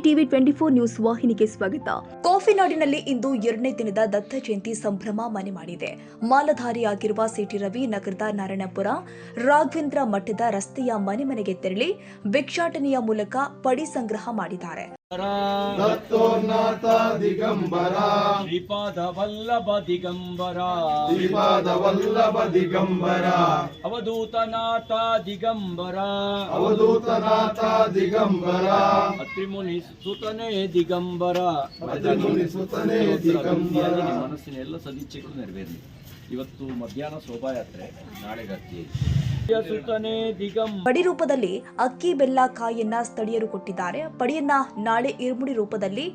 TV 24 news ವಾಹಿನಿಗೆ ಸ್ವಾಗತ. ಕಾಫಿನಾಡಿನಲ್ಲಿ ಇಂದು 2ನೇ ದಿನದ ದತ್ತ ಜಯಂತಿ ಸಂಭ್ರಮ ಮನೆ ಮಾಡಿದೆ. ಮಾಲಧಾರಿಯಾಗಿರುವ ಸಿಟಿ ರವಿ ನಗರದ ನಾರಾಯಣಪುರ ರಾಘವೇಂದ್ರ ಮಠದ ರಸ್ತೆಯ ಮನೆ ಮನೆಗೆ ತೆರಳಿ ಭಿಕ್ಷಾಟನೆಯ ಮೂಲಕ ಪಡಿ ಸಂಗ್ರಹ ಮಾಡಿದ್ದಾರೆ. ದತ್ತೋನ್ನತ ದಿಗಂಬರ ಶ್ರೀಪಾದ ವಲ್ಲಭ ದಿಗಂಬರ ಶ್ರೀಪಾದ ವಲ್ಲಭ ದಿಗಂಬರ ಅವಧೂತನಾಥ ದಿಗಂಬರ ಅವಧೂತನಾಥ ದಿಗಂಬರ ಅತ್ರಿಮುನಿ ಸುತನೇ ದಿಗಂಬರ. ಅತ್ರಿಮುನಿ ಸುತನೇ ದಿಗಂಬರ. ನಿಮ್ಮ ಮನಸ್ಸಿನ ಎಲ್ಲ ಸದಿಚ್ಛೆಗಳು ನೆರವೇರಲಿ. ಇವತ್ತು ಮಧ್ಯಾಹ್ನ ಶೋಭಾಯಾತ್ರೆ, ನಾಳೆ ಗತ್ತಿ ಸುತನೇ ದಿಗಂಬರ. ಪಡಿ ರೂಪದಲ್ಲಿ ಅಕ್ಕಿ ಬೆಲ್ಲ ಕಾಯಿಯನ್ನ ಸ್ಥಳೀಯರು ಕೊಟ್ಟಿದ್ದಾರೆ. ಪಡಿಯನ್ನ ನಾಳೆ ಇರುಮುಡಿ ರೂಪದಲ್ಲಿ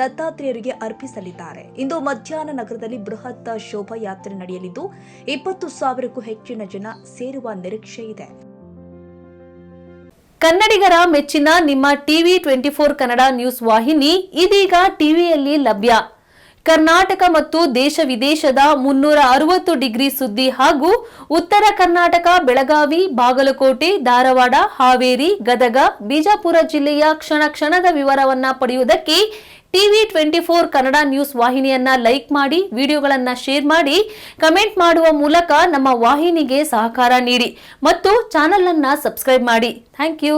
ದತ್ತಾತ್ರೇಯರಿಗೆ ಅರ್ಪಿಸಲಿದ್ದಾರೆ. ಇಂದು ಮಧ್ಯಾಹ್ನ ನಗರದಲ್ಲಿ ಬೃಹತ್ ಶೋಭಾಯಾತ್ರೆ ನಡೆಯಲಿದ್ದು 20,000ಕ್ಕೂ ಹೆಚ್ಚಿನ ಜನ ಸೇರುವ ನಿರೀಕ್ಷೆ ಇದೆ. ಕನ್ನಡಿಗರ ಮೆಚ್ಚಿನ ನಿಮ್ಮ ಟಿವಿ 24 ಕನ್ನಡ ನ್ಯೂಸ್ ವಾಹಿನಿ ಇದೀಗ ಟಿವಿಯಲ್ಲಿ ಲಭ್ಯ. ಕರ್ನಾಟಕ ಮತ್ತು ದೇಶ ವಿದೇಶದ 360 ಡಿಗ್ರಿ ಸುದ್ದಿ ಹಾಗೂ ಉತ್ತರ ಕರ್ನಾಟಕ, ಬೆಳಗಾವಿ, ಬಾಗಲಕೋಟೆ, ಧಾರವಾಡ, ಹಾವೇರಿ, ಗದಗ, ಬಿಜಾಪುರ ಜಿಲ್ಲೆಯ ಕ್ಷಣ ಕ್ಷಣದ ವಿವರವನ್ನ ಪಡೆಯುವುದಕ್ಕೆ ಟಿವಿ 24 ಕನ್ನಡ ನ್ಯೂಸ್ ವಾಹಿನಿಯನ್ನ ಲೈಕ್ ಮಾಡಿ, ವಿಡಿಯೋಗಳನ್ನ ಶೇರ್ ಮಾಡಿ, ಕಮೆಂಟ್ ಮಾಡುವ ಮೂಲಕ ನಮ್ಮ ವಾಹಿನಿಗೆ ಸಹಕಾರ ನೀಡಿ ಮತ್ತು ಚಾನೆಲ್ ಅನ್ನ ಸಬ್ಸ್ಕ್ರೈಬ್ ಮಾಡಿ. Thank you.